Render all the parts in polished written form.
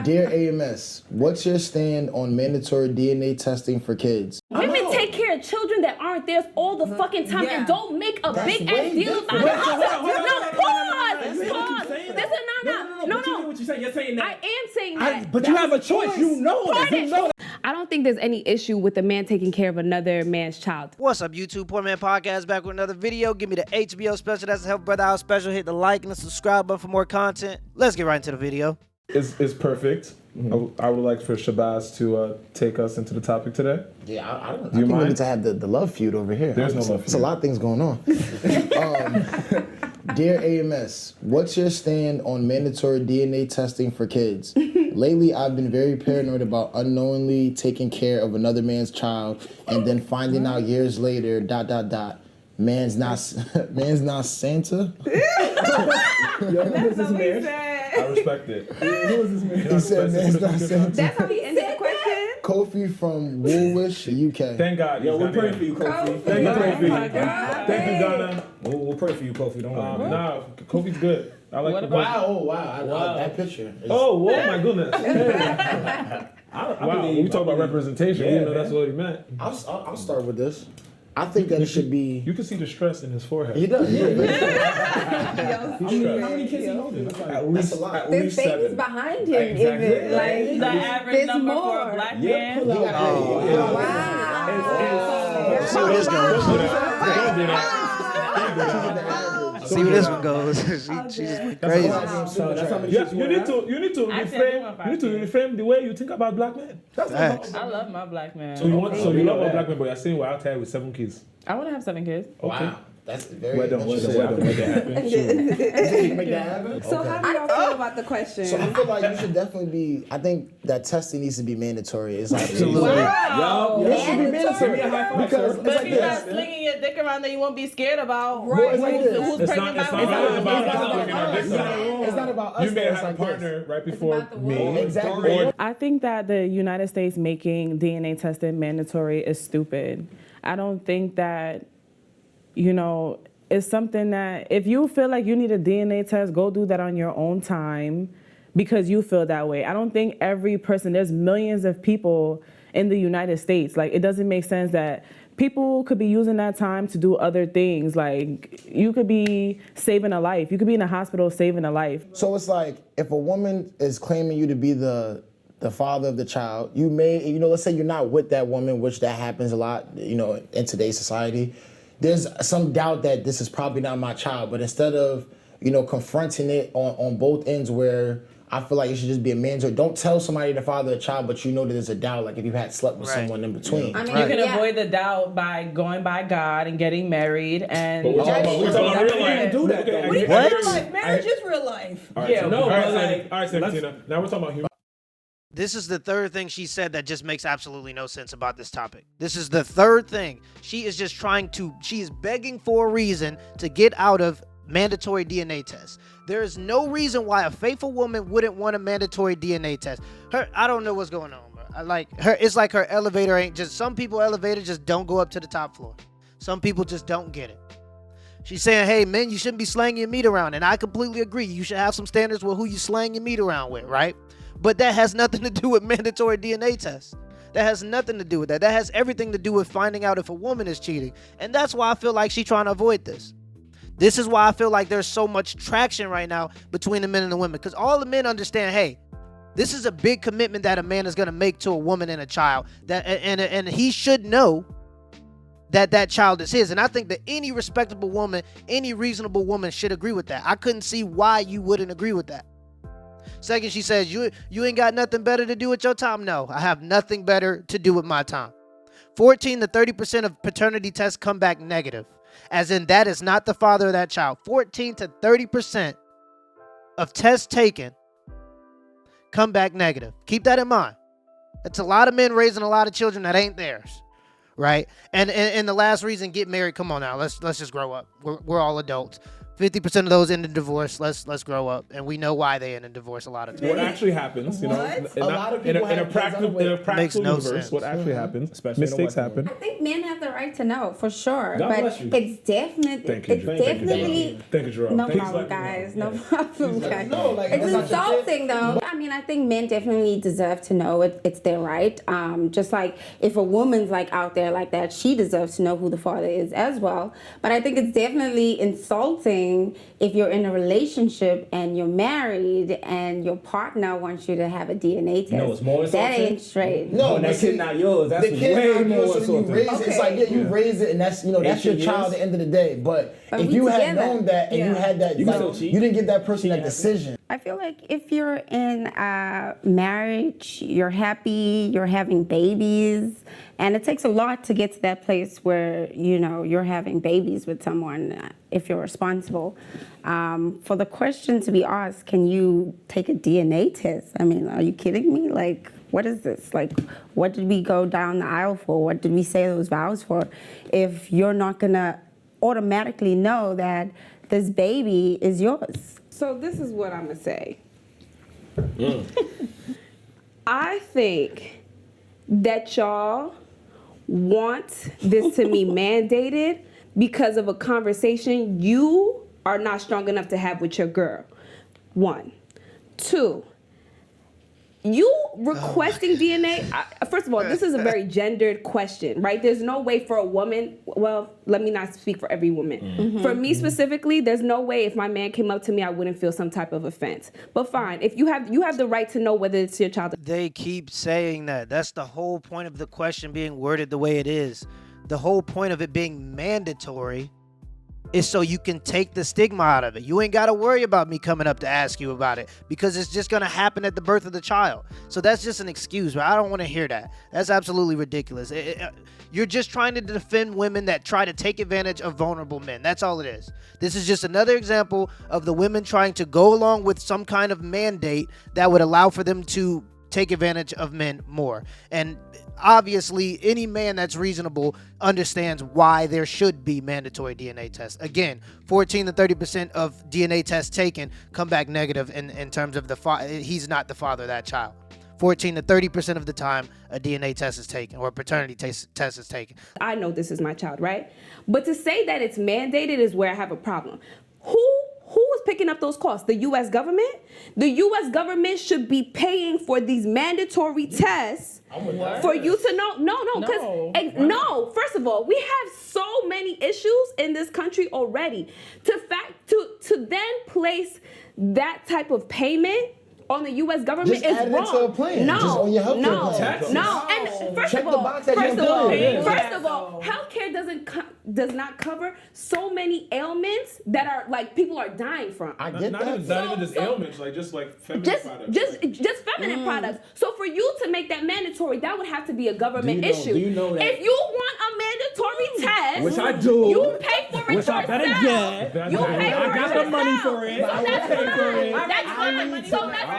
Dear AMS, what's your stand on mandatory DNA testing for kids? Women take care of children that aren't theirs all the fucking time and don't make a big ass deal about it. No, pause. This is no. What you saying? You're saying that. I am saying that. But you have a choice. You know that. I don't think there's any issue with a man taking care of another man's child. What's up, YouTube? Poor Man Podcast back with another video. Give me the HBO special. That's the Help Brother Out special. Hit the like and the subscribe button for more content. Let's get right into the video. It's perfect. Mm-hmm. I would like for Shabazz to take us into the topic today. Yeah, I think we need to have the love feud over here. There's no love feud. There's a lot of things going on. Dear AMS, what's your stand on mandatory DNA testing for kids? Lately, I've been very paranoid about unknowingly taking care of another man's child and then finding out years later, ... Man's not Santa. That's what he said. I respect it. Who is this man? He said man's not Santa. That's how he ended the question? Kofi from Woolwich, UK. Thank God. Yo, we're praying for you, Kofi. Thank you, Kofi. Oh my God. Thank you, Donna. We'll pray for you, Kofi. Don't worry. Nah, Kofi's good. I like it. Wow. That picture. Oh my goodness. I When we talk about representation, Yeah, you know that's what he meant. I'll start with this. I think that it should be. You can see the stress in his forehead. He does. He's How many kids he holding? That's a lot. At There's least babies 7. behind him. Exactly. Even, like, The average there's number more. for a black man. Wow. See where this goes. See where this one goes. She just went crazy. That's how many Yeah, kids you need to reframe the way you think about black men. That's Facts. I love my black man. So you love a black man, but you're saying we're out here with 7 kids. I want to have 7 kids. Wow. That's very. Well done. Make that happen. So how do y'all feel about the question? So I feel like you should definitely be. I think that testing needs to be mandatory. It's like Absolutely. Yo, it should be mandatory Give me a high five, because sir. it's But like if you're this. not slinging your dick around, then you won't be scared about Right. who's It's pregnant not by really who. about us looking our dicks out. It's not about us. You may though, it's have a like partner right before me. Exactly. Or I think that the United States making DNA testing mandatory is stupid. I don't think that, it's something that if you feel like you need a DNA test, go do that on your own time because you feel that way. I don't think every person, there's millions of people in the United States. Like, it doesn't make sense that people could be using that time to do other things. Like, you could be saving a life. You could be in a hospital saving a life. So it's like if a woman is claiming you to be the father of the child, you may, let's say you're not with that woman, which that happens a lot, in today's society. There's some doubt that this is probably not my child, but instead of, confronting it on both ends where I feel like it should just be a mandatory. Don't tell somebody the father of the child, but that there's a doubt, like if you had slept with someone in between. I mean, You can avoid the doubt by going by God and getting married and. But we're talking about real life. do that, though. What? Marriage is real life. All right, Yeah, so- no, all right, but Sandy. like- All right, Santina. Now we're talking about human. This is the third thing she said that just makes absolutely no sense about this topic. This is the third thing. She is just she is begging for a reason to get out of mandatory DNA tests. There is no reason why a faithful woman wouldn't want a mandatory DNA test. I don't know what's going on, bro. It's like her elevator ain't just, some people elevator just don't go up to the top floor. Some people just don't get it. She's saying, hey, men, you shouldn't be slanging your meat around. And I completely agree. You should have some standards with who you slang your meat around with, right? But that has nothing to do with mandatory DNA tests. That has nothing to do with that. That has everything to do with finding out if a woman is cheating. And that's why I feel like she's trying to avoid this. This is why I feel like there's so much traction right now between the men and the women. Because all the men understand, hey, this is a big commitment that a man is going to make to a woman and a child. And he should know that child is his. And I think that any respectable woman, any reasonable woman should agree with that. I couldn't see why you wouldn't agree with that. Second, she says, you ain't got nothing better to do with your time. No, I have nothing better to do with my time. 14 to 30% of paternity tests come back negative, as in that is not the father of that child. 14 to 30% of tests taken come back negative. Keep that in mind. That's a lot of men raising a lot of children that ain't theirs, right? And the last reason, get married. Come on now, let's just grow up. We're all adults. 50% of those end in divorce. Let's grow up, and we know why they end in divorce a lot of times. What actually happens, in a practical Makes no universe, sense. what actually happens, Especially in the mistakes Western happen. I think men have the right to know for sure, God but bless you. it's definitely, Thank you, definitely Thank you, Jerome. no Thank you. problem, guys. No problem, guys. no, like, It's that's not your insulting though. I mean, I think men definitely deserve to know it's their right. Just like if a woman's like out there like that, she deserves to know who the father is as well. But I think it's definitely insulting if you're in a relationship and you're married and your partner wants you to have a DNA test. You know what's more That insulting? ain't straight. No, When but that see, kid not yours, that's the kid way not more yours, so insulting. you raise it. It's like, yeah, you Yeah. raise it, and that's, you know, that's your 18 child at years. the end of the day. But But if we you had together. known that and you Yeah. had that, You can like, still cheat. you didn't give that person that Cheat decision. I feel like if you're in a marriage, you're happy, you're having babies, and it takes a lot to get to that place where, you know, you're having babies with someone if you're responsible. For the question to be asked, can you take a DNA test? I mean, are you kidding me? Like, what is this? Like, what did we go down the aisle for? What did we say those vows for? If you're not gonna automatically know that this baby is yours. So this is what I'm gonna say. I think that y'all want this to be mandated because of a conversation you are not strong enough to have with your girl. 1. 2. You requesting DNA, first of all, this is a very gendered question, right? There's no way for a woman, well, let me not speak for every woman. For me specifically, there's no way if my man came up to me, I wouldn't feel some type of offense. But fine, if you have the right to know whether it's your child. They keep saying that. That's the whole point of the question being worded the way it is. The whole point of it being mandatory is so you can take the stigma out of it. You ain't got to worry about me coming up to ask you about it because it's just going to happen at the birth of the child. So that's just an excuse, but I don't want to hear that. That's absolutely ridiculous. You're just trying to defend women that try to take advantage of vulnerable men. That's all it is. This is just another example of the women trying to go along with some kind of mandate that would allow for them to take advantage of men more. And obviously, any man that's reasonable understands why there should be mandatory DNA tests. Again, 14 to 30% of DNA tests taken come back negative in terms of he's not the father of that child. 14 to 30% of the time, a DNA test is taken or a paternity test is taken. I know this is my child, right? But to say that it's mandated is where I have a problem. Who is picking up those costs? The U.S. government? The U.S. government should be paying for these mandatory tests for you to know. No, first of all, we have so many issues in this country already. To then place that type of payment on the U.S. government Just is add it wrong. into a plan. Just on your healthcare plan. No. And first Check of the all, box that you're employed. first of all, healthcare does not cover so many ailments that are like people are dying from. I get Not even just ailments, just like feminine products. Just feminine products. So for you to make that mandatory, that would have to be a government issue. Do you know that? If you want a mandatory test, Which I do. you pay for it Which yourself. I better get. You pay for I got the money for it. So I that's pay for it. fine. That's fine.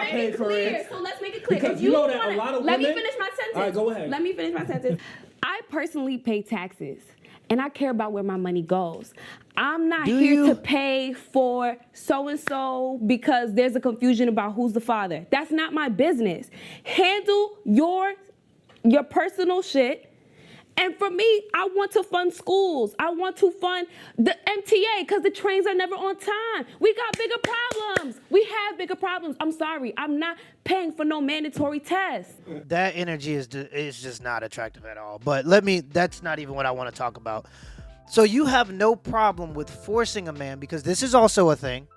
So let's make it clear. Because If you know that a lot of let me women- finish my sentence. All right, go ahead. Let me finish my sentence. I personally pay taxes. And I care about where my money goes. I'm not here to pay for so-and-so because there's a confusion about who's the father. That's not my business. Handle your personal shit. And for me, I want to fund schools. I want to fund the MTA because the trains are never on time. We got bigger problems. We have bigger problems. I'm sorry. I'm not paying for no mandatory tests. That energy is just not attractive at all. But that's not even what I want to talk about. So you have no problem with forcing a man, because this is also a thing,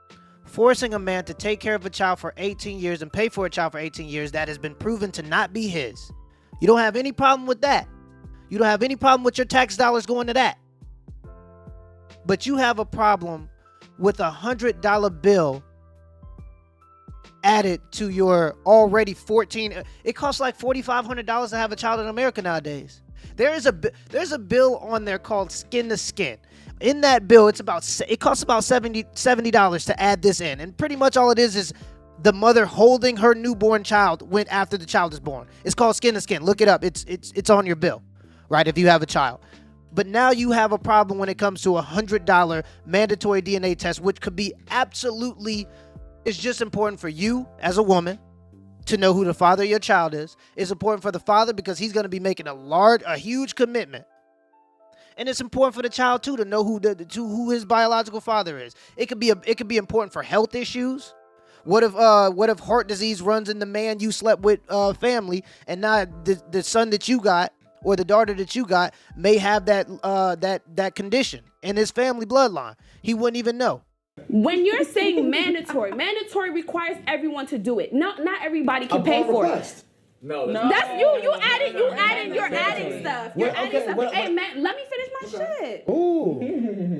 forcing a man to take care of a child for 18 years and pay for a child for 18 years that has been proven to not be his. You don't have any problem with that. You don't have any problem with your tax dollars going to that. But you have a problem with $100 bill added to your already it costs like $4,500 to have a child in America nowadays. There's a bill on there called Skin to Skin. In that bill, it costs about $70 to add this in. And pretty much all it is the mother holding her newborn child after the child is born. It's called Skin to Skin. Look it up. It's on your bill, right, if you have a child. But now you have a problem when it comes to $100 mandatory DNA test, which could be absolutely, it's just important for you as a woman to know who the father of your child is. It's important for the father because he's going to be making a huge commitment. And it's important for the child too to know who his biological father is. It could be important for health issues. What if heart disease runs in the man you slept with family, and now the son that you got or the daughter that you got may have that condition in his family bloodline. He wouldn't even know. When you're saying mandatory requires everyone to do it. No, not everybody can pay for it. No, That's you're adding stuff. You're adding stuff. well, Hey man, let me finish my shit. Ooh.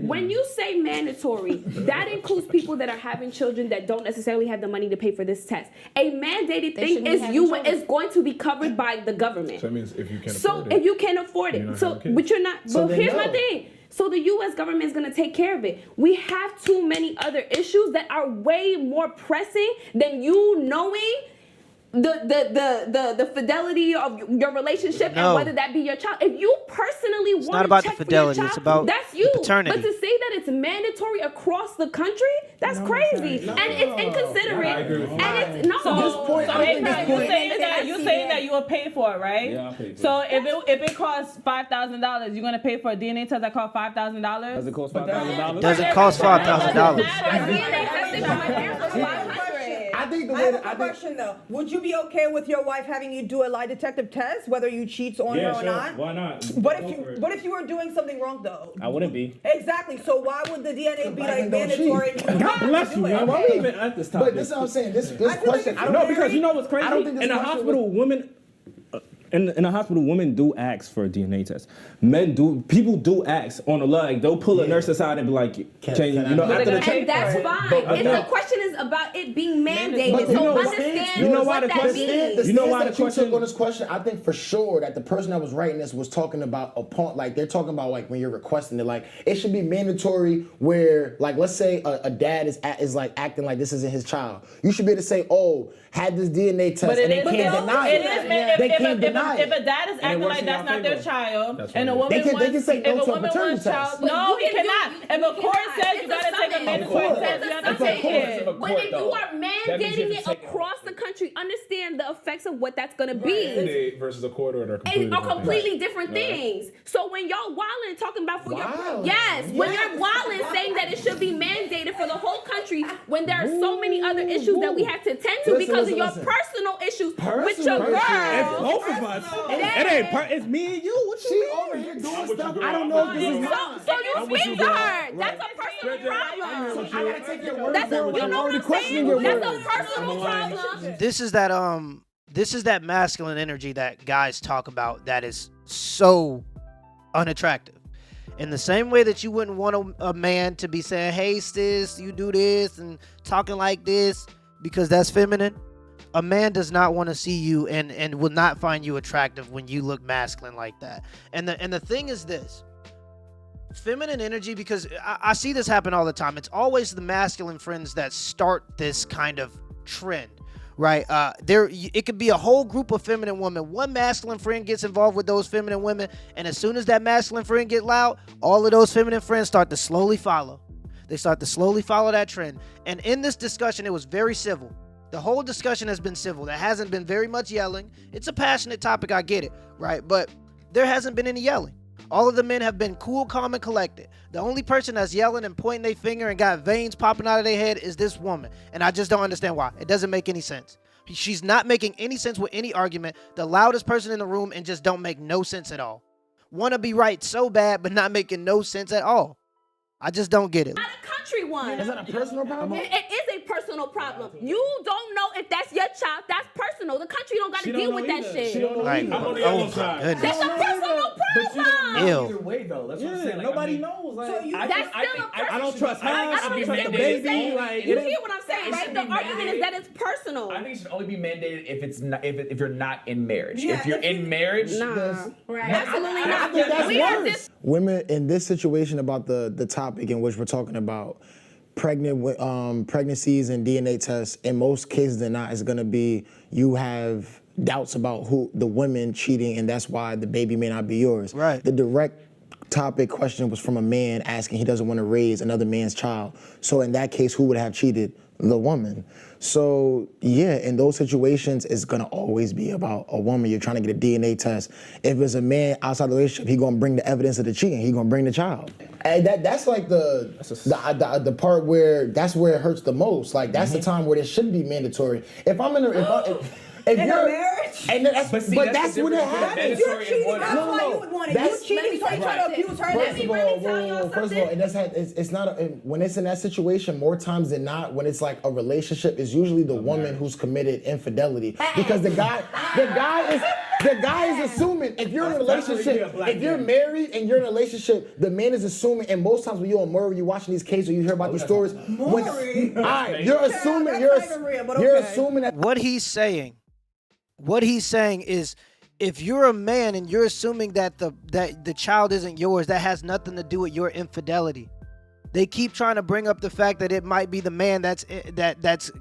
When you say mandatory, that includes people that are having children that don't necessarily have the money to pay for this test. A mandated thing shouldn't be is having children. is going to be covered by the government. So that means if you can't So afford it. if you can't afford You're it, not so having kids. but you're not. So But then here's my no. thing. So the U.S. government is going to take care of it. We have too many other issues that are way more pressing than you knowing the fidelity of your relationship No. and whether that be your child. If you personally want not to about check the for your fidelity, child, it's about that's the you. paternity. But to say that it's mandatory across the country, that's crazy, and it's inconsiderate. I agree with you. And it's no. This point, I think this You point. saying that you will pay for it, right? Yeah, I'll pay for So if it costs $5,000, you're gonna pay for a DNA test that costs $5,000. Does it cost $5,000? Doesn't cost $5,000. I think the I way have that a I think. question though. Would you be okay with your wife having you do a lie detector test, whether you cheat on her or not? Why not? What Go if for it. what if you were doing something wrong though? I wouldn't be. Exactly. So why would the DNA be black like men don't mandatory? cheat. and God you bless do you, it? man. Why are we even at this topic? But this is what I'm saying. This feel like question. it's I don't No, know because you know what's crazy? I don't think this In a question hospital, women. In a hospital, women do ask for a DNA test. People do ask on the leg. They'll pull a nurse aside and be like, Can you I- know, But after the they're And that's fine. but- And the question is about it being mandated. But So you know what- understand you know why what the that question- means. You know why that the you took question- on this question? I think for sure that the person that was writing this was talking about upon, like they're talking about like when you're requesting it, like it should be mandatory. Where like let's say a dad is like acting like this isn't his child. You should be able to say, oh, had this DNA test, But and they it is, can't deny it it. is, man. They can't deny If it. a dad is acting works like in that's your not their favor. child, That's and a right. woman They can wants, say no if a to a woman paternity wants test. child, But no, you he can cannot. do- If you a court cannot. says you It's gotta a take a summons. mandatory Of course. test, you gotta It's a take court. it. Of But course, if you though. are That means mandating you it have to take it. across the country, understand the effects of what that's going to be. Mandate versus a court order. And are completely different things. So when y'all wilding talking about for Wildin'. your when you're wilding saying that it should be mandated for the whole country when there are so many other issues that we have to attend to Listen, because listen, of your listen. personal issues with Personal your issues. It's girl. both of us. It ain't. It's me and you. What She you mean? over here doing with stuff. you, I don't girl. know if this is mine. So you speak to her. That's a personal problem. I gotta take your word That's for a, it. you I'm know what already I'm questioning saying? your That's word. a personal problem. This is that masculine energy that guys talk about that is so unattractive. In the same way that you wouldn't want a man to be saying, hey sis, you do this and talking like this because that's feminine. A man does not want to see you and will not find you attractive when you look masculine like that. And the thing is this. Feminine energy, because I see this happen all the time. It's always the masculine friends that start this kind of trend, right? It could be a whole group of feminine women. One masculine friend gets involved with those feminine women, and as soon as that masculine friend get loud, all of those feminine friends start to slowly follow. They start to slowly follow that trend. And in this discussion, it was very civil. The whole discussion has been civil. There hasn't been very much yelling. It's a passionate topic, I get it, right? But there hasn't been any yelling. All of the men have been cool, calm, and collected. The only person that's yelling and pointing their finger and got veins popping out of their head is this woman. And I just don't understand why. It doesn't make any sense. She's not making any sense with any argument. The loudest person in the room and just don't make no sense at all. Want to be right so bad, but not making no sense at all. I just don't get it. Not a country one. Is that a personal problem? It is a personal problem. You don't know if that's your child. That's personal. The country don't got to She deal don't with know that either. shit. She don't know Like, either. I'm on the oh other my side. goodness. That's a personal problem. Ew. Either way, though, that's what I'm saying. Yeah, Like, nobody I mean, knows. Like, So you- I That's just- still a I don't trust her. I I don't understand trust what the you're baby. saying. Like, You it hear what I'm saying, it right? should The be argument is mandated. that it's personal. I think it should only be mandated if it's not if you're not in marriage. Yeah, if you're if in marriage, Nah, absolutely I not. think that's We have worse. this. Women in this situation about the topic in which we're talking about pregnancies and DNA tests, in most cases than not, is going to be you have doubts about who the women cheating, and that's why the baby may not be yours. Right. The direct topic question was from a man asking he doesn't want to raise another man's child. So in that case, who would have cheated, the woman. So yeah, in those situations, it's gonna always be about a woman. You're trying to get a DNA test. If it's a man outside the relationship, he gonna bring the evidence of the cheating. He gonna bring the child. And that's like the part where that's where it hurts the most. Like that's the time where it shouldn't be mandatory. If I'm in a if In a you're- marriage? and that's, But see, but that's that's the when it difference between happens. You're cheating. That's No, why no, you would want it. that's- You cheating, so you try to abuse her. First of all, y'all first of all, it's not when it's in that situation. More times than not, when it's like a relationship, it's usually the woman who's committed infidelity because the guy is assuming if you're in a relationship, if you're married and you're in a relationship, the man is assuming. And most times when you're on Maury, you're watching these cases or you hear about these stories. Maury? All right, you're assuming that's not even real, but you're okay. assuming that. What he's saying is, if you're a man and you're assuming that the child isn't yours, that has nothing to do with your infidelity. They keep trying to bring up the fact that it might be the man that's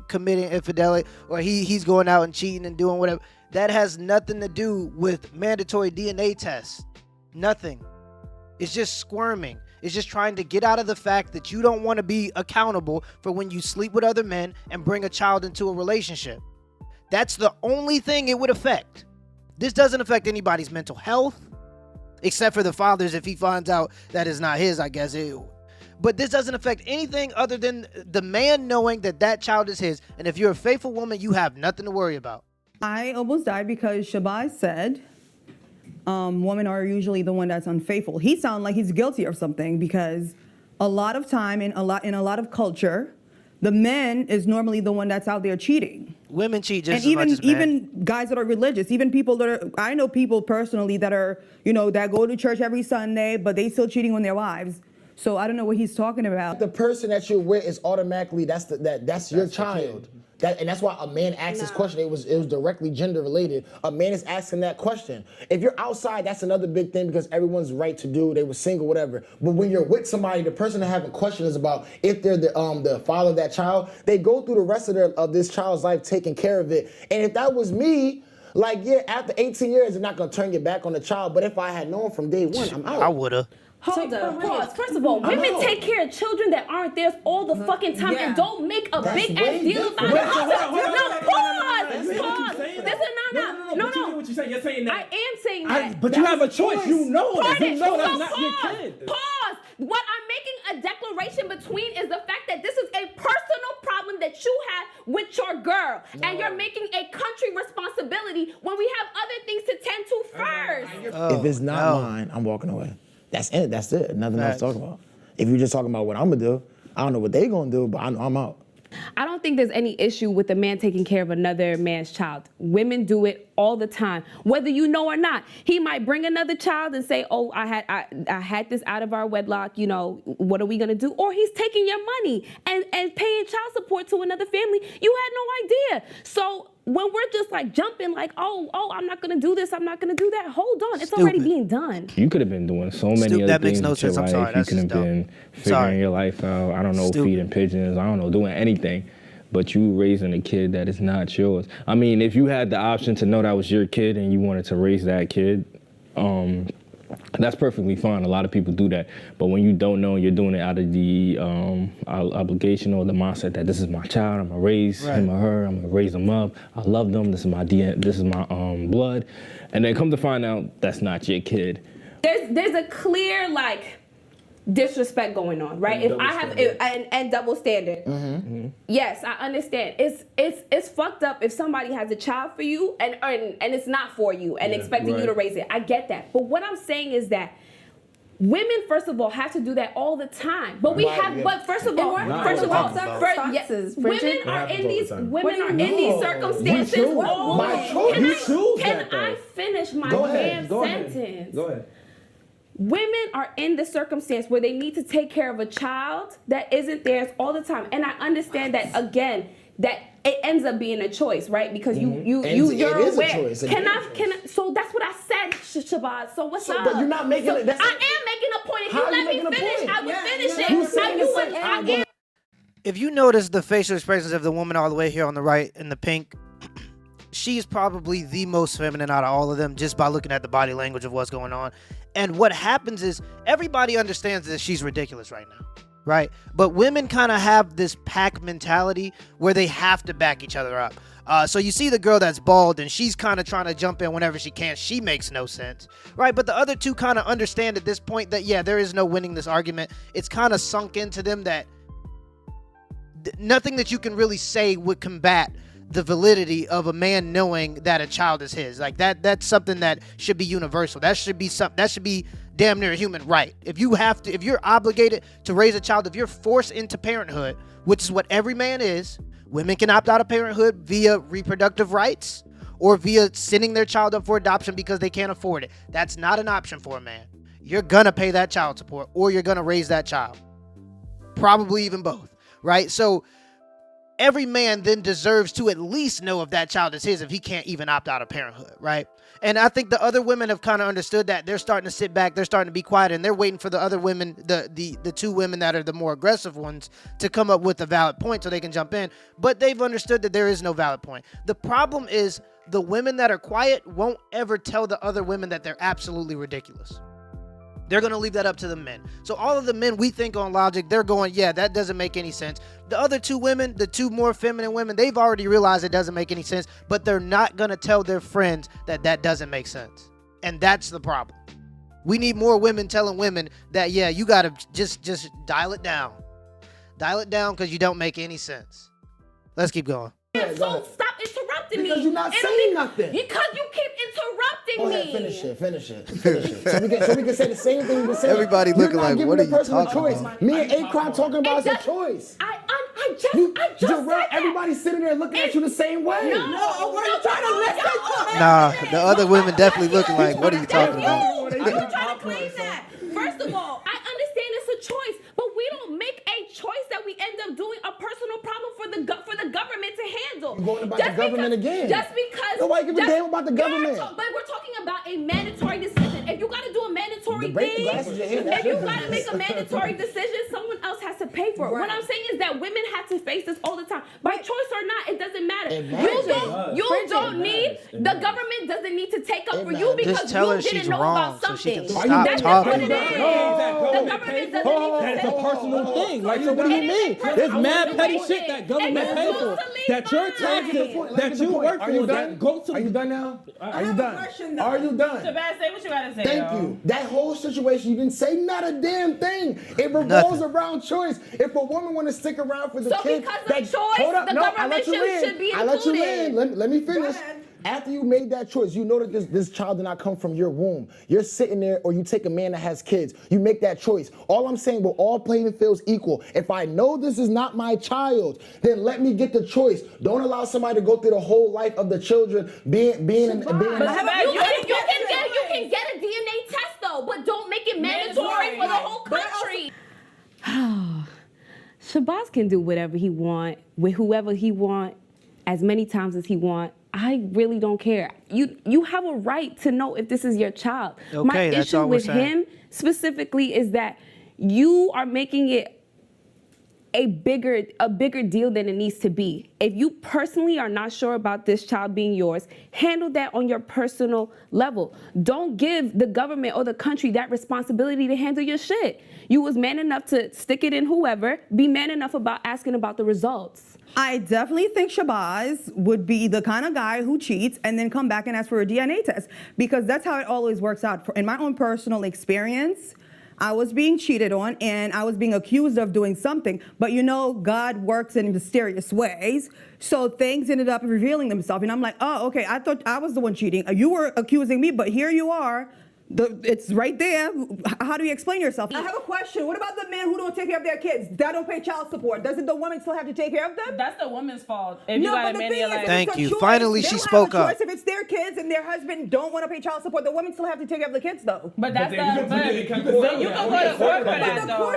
committing infidelity, or he's going out and cheating and doing whatever. That has nothing to do with mandatory DNA tests. Nothing. It's just squirming. It's just trying to get out of the fact that you don't want to be accountable for when you sleep with other men and bring a child into a relationship. That's the only thing it would affect. This doesn't affect anybody's mental health, except for the father's if he finds out that it's not his, I guess. But this doesn't affect anything other than the man knowing that that child is his. And if you're a faithful woman, you have nothing to worry about. I almost died because Shabazz said women are usually the one that's unfaithful. He sounds like he's guilty of something because a lot of time in a lot of culture, the man is normally the one that's out there cheating. Women cheat just And as much as men. even guys that are religious, even people that are, I know people personally that are, that go to church every Sunday, but they still cheating on their wives. So I don't know what he's talking about. The person that you're with is automatically that's your child. And that's why a man asked this question. It was directly gender related. A man is asking that question. If you're outside, that's another big thing because everyone's right to do. They were single, whatever. But when you're with somebody, the person that having questions about if they're the father of that child, they go through the rest of this child's life taking care of it. And if that was me, like after 18 years, they're not gonna turn your back on the child. But if I had known from day one, I'm out. I woulda. Hold up, pause. First of all, women take care of children that aren't theirs all the fucking time and don't make a big ass deal about it. No, pause. This is no. What you say? You're saying that. I am saying that. But you have a choice. You know that. Pardon. You know that's So not your kid. Pause. What I'm making a declaration between is the fact that this is a personal problem that you have with your girl, and you're making a country responsibility when we have other things to tend to first. If it's not mine, I'm walking away. That's it. That's it. Nothing else to talk about. If you're just talking about what I'm gonna do, I don't know what they gonna do, but I'm out. I don't think there's any issue with a man taking care of another man's child. Women do it all the time, whether you know or not. He might bring another child and say, "Oh, I had this out of our wedlock. What are we gonna do?" Or he's taking your money and paying child support to another family. You had no idea. So when we're just like jumping, like, oh, I'm not gonna do this, I'm not gonna do that. Hold on, it's already being done. You could have been doing so many Stupid. other That makes things no with your sense. I'm life. sorry. You That's could have just dumb. been figuring Sorry. your life out. I don't know, Stupid. feeding pigeons. I don't know, doing anything. But you raising a kid that is not yours. I mean, if you had the option to know that was your kid and you wanted to raise that kid, that's perfectly fine. A lot of people do that. But when you don't know, you're doing it out of the obligation or the mindset that this is my child, I'm gonna raise him or her, I'm gonna raise them up, I love them, this is my DNA, this is my blood. And then come to find out that's not your kid. There's a clear disrespect going on, right? If I have and double standard. Yes, I understand. It's fucked up if somebody has a child for you and it's not for you and expecting you to raise it. I get that. But what I'm saying is that women, first of all, have to do that all the time. But women are in these circumstances. Can I finish my damn sentence? Go ahead. Women are in the circumstance where they need to take care of a child that isn't theirs all the time. And I understand that, again, that it ends up being a choice, right? Because you're aware. Can I? So that's what I said, Shabazz. So what's up? But you're not making it. I am making a point. If you let me finish, I would finish it. If you notice the facial expressions of the woman all the way here on the right in the pink, she is probably the most feminine out of all of them just by looking at the body language of what's going on. And what happens is everybody understands that she's ridiculous right now. right? But women kind of have this pack mentality where they have to back each other up. So you see the girl that's bald and she's kind of trying to jump in whenever she can. She makes no sense, right? But the other two kind of understand at this point that, yeah, there is no winning this argument. It's kind of sunk into them that nothing that you can really say would combat the validity of a man knowing that a child is his. Like that's something that should be universal. That should be damn near a human right. If you're obligated to raise a child, if you're forced into parenthood, which is what every man is, women can opt out of parenthood via reproductive rights or via sending their child up for adoption because they can't afford it. That's not an option for a man. You're gonna pay that child support or you're gonna raise that child. Probably even both, right? So every man then deserves to at least know if that child is his if he can't even opt out of parenthood, right? And I think the other women have kind of understood that. They're starting to sit back, they're starting to be quiet, and they're waiting for the other women, the two women that are the more aggressive ones, to come up with a valid point so they can jump in. But they've understood that there is no valid point. The problem is the women that are quiet won't ever tell the other women that they're absolutely ridiculous. They're going to leave that up to the men. So all of the men we think on logic, they're going, yeah, that doesn't make any sense. The other two women, the two more feminine women, they've already realized it doesn't make any sense, but they're not going to tell their friends that that doesn't make sense. And that's the problem. We need more women telling women that, yeah, you got to just dial it down. Dial it down because you don't make any sense. Let's keep going. So stop interrupting me. Because you're not saying nothing. Because you keep interrupting me. Finish it. So we can say the same thing you've been saying. Everybody looking like, what are you talking about? Me and Akron talking about a choice. I just said that. Everybody's sitting there looking at you the same way. No, what are you trying to listen to? Nah, the other women definitely looking like, what are you talking about? Are you trying to claim that? First of all, I understand it's a choice, but we don't make a choice that we end up doing a personal problem for the government to handle. You're going about the government again. Just because. Nobody give a damn about the government. But we're talking about a mandatory decision. If you got to do a mandatory thing, if you got to make a mandatory decision, someone else has to pay for it. What I'm saying is that women have to face this all the time. By choice or not, it doesn't matter. You don't need, the government doesn't need to take up for you because you didn't know about something. That's what it is. The government doesn't need to That's take a personal thing. Like, so what do you mean? There's mad petty shit that government pay for. That your taxes that you work for that go to. Are you done now? Are you done? Are you done? Shabazz, say what you gotta say. Thank you. That whole situation, you didn't say not a damn thing. It revolves around choice. If a woman want to stick around for the kid, because of choice, the government should be included. I let you in. Let me finish. After you made that choice, you know that this child did not come from your womb. You're sitting there, or you take a man that has kids. You make that choice. All I'm saying, we're all playing fields equal. If I know this is not my child, then let me get the choice. Don't allow somebody to go through the whole life of the children being. You can get a DNA test though, but don't make it mandatory for the whole country. Shabazz can do whatever he want with whoever he want, as many times as he want. I really don't care. You have a right to know if this is your child. Okay, my that's issue all we're with saying. him specifically is that you are making it a bigger deal than it needs to be. If you personally are not sure about this child being yours, handle that on your personal level. Don't give the government or the country that responsibility to handle your shit. You was man enough to stick it in whoever, be man enough about asking about the results. I definitely think Shabazz would be the kind of guy who cheats and then come back and ask for a DNA test, because that's how it always works out. In my own personal experience, I was being cheated on and I was being accused of doing something, but you know, God works in mysterious ways. So things ended up revealing themselves and I'm like, oh, okay, I thought I was the one cheating. You were accusing me, but here you are. It's right there. How do you explain yourself? I have a question. What about the men who don't take care of their kids? That don't pay child support. Doesn't the woman still have to take care of them? That's the woman's fault. If you got a man in your life. Thank you. Finally, she spoke up. If it's their kids and their husband don't want to pay child support, the woman still have to take care of the kids, though. But that's you can go to court for that, though.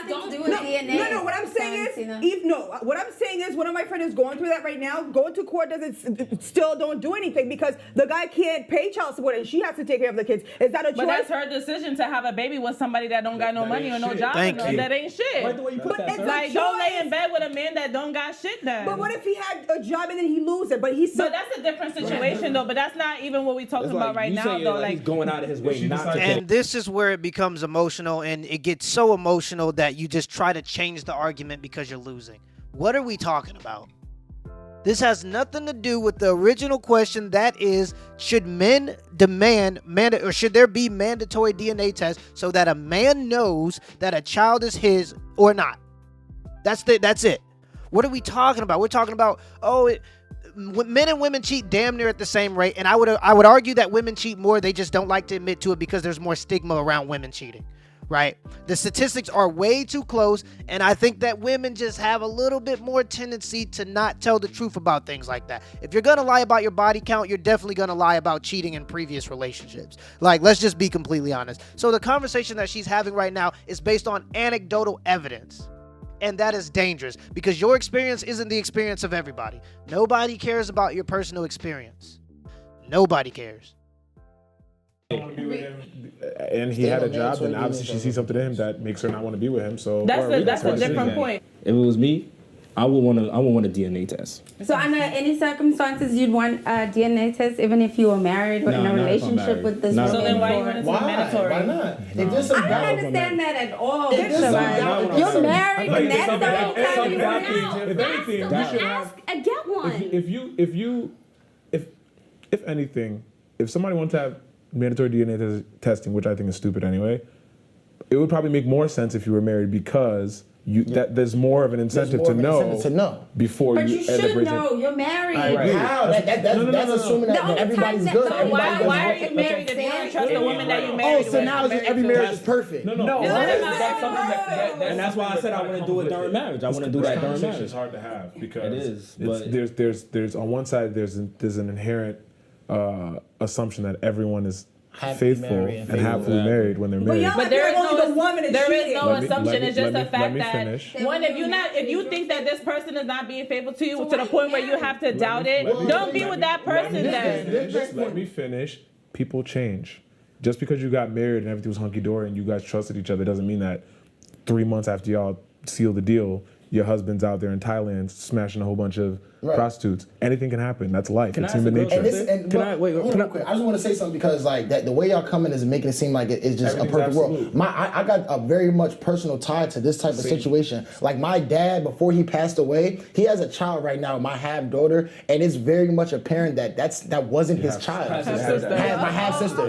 Don't do a DNA. No, what I'm saying is, what I'm saying is, one of my friends is going through that right now. Going to court doesn't still don't do anything because the guy can't pay child support and she has to take take care of the kids. Is that a choice? But that's her decision to have a baby with somebody that don't got no money or no job. Thank you. That ain't shit. Right the way you put that, sir. Like, don't lay in bed with a man that don't got shit then. But what if he had a job and then he lose it? But he's But that's a different situation though. But that's not even what we talking about right now though. Like he's going out of his way not to. And this is where it becomes emotional, and it gets so emotional that you just try to change the argument because you're losing. What are we talking about? This has nothing to do with the original question. That is, should men demand or should there be mandatory DNA tests so that a man knows that a child is his or not? That's it. What are we talking about? We're talking about men and women cheat damn near at the same rate, and I would argue that women cheat more. They just don't like to admit to it because there's more stigma around women cheating. Right? The statistics are way too close, and I think that women just have a little bit more tendency to not tell the truth about things like that. If you're gonna lie about your body count, you're definitely gonna lie about cheating in previous relationships. Like, let's just be completely honest. So the conversation that she's having right now is based on anecdotal evidence. And that is dangerous because your experience isn't the experience of everybody. Nobody cares about your personal experience. Nobody cares. And he had a job, then obviously she sees something in him that makes her not want to be with him. So that's a different point. If it was me, I would want a DNA test. So under any circumstances, you'd want a DNA test, even if you were married or in a relationship with this woman. So then why you want it to be mandatory? Why not? I don't understand that at all. You're married, and that's the whole time you're If anything, you should have. And get one. If anything, if somebody wants to have mandatory DNA testing, which I think is stupid anyway, it would probably make more sense if you were married because that there's more of an incentive to know before but you you should know. You're married. How? That's assuming that everybody's good. So why are you married if you don't trust the woman that you married? Oh, so now every marriage is perfect. No. That's something that And that's why I said I want to do it during marriage. I want to do that during marriage. It's hard to have because It is, but there's on one side there's an inherent assumption that everyone is Happily faithful married and and happily married when they're married. But there is no assumption. It's just the fact let me that finish. if you think that this person is not being faithful to you to the point where you have to doubt it, don't be with that person then. Just let me finish. People change. Just because you got married and everything was hunky dory and you guys trusted each other doesn't mean that 3 months after y'all seal the deal, your husband's out there in Thailand smashing a whole bunch of prostitutes. Anything can happen. That's life. It's human nature. I just want to say something because like that the way y'all coming is making it seem like it's just a perfect world. I got a very much personal tie to this type of situation. Like my dad, before he passed away, he has a child right now, my half daughter, and it's very much apparent that that wasn't his child. My half sister.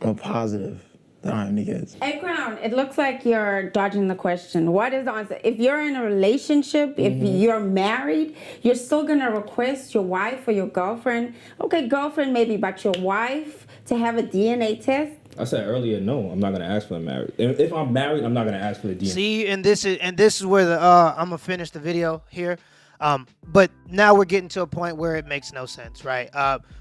I'm positive. They don't have any kids. Hey, Crown, it looks like you're dodging the question. What is the answer? If you're in a relationship, if you're married, you're still going to request your wife or your girlfriend, okay, girlfriend maybe, but your wife to have a DNA test? I said earlier, no, I'm not gonna ask for the marriage. If I'm married, I'm not gonna ask for the DNA. See, and this is where I'm gonna finish the video here. But now we're getting to a point where it makes no sense, right?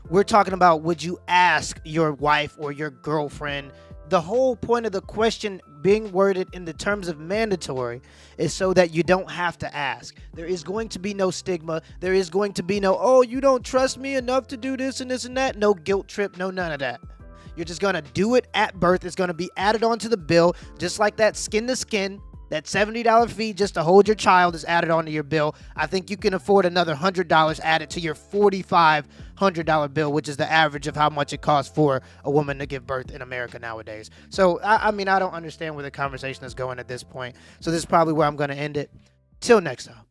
We're talking about would you ask your wife or your girlfriend? The whole point of the question being worded in the terms of mandatory is so that you don't have to ask. There is going to be no stigma. There is going to be no, oh, you don't trust me enough to do this and this and that. No guilt trip, no none of that. You're just going to do it at birth. It's going to be added onto the bill, just like that skin to skin. That $70 fee just to hold your child is added onto your bill. I think you can afford another $100 added to your $4,500 bill, which is the average of how much it costs for a woman to give birth in America nowadays. So, I mean, I don't understand where the conversation is going at this point. So this is probably where I'm going to end it. Till next time.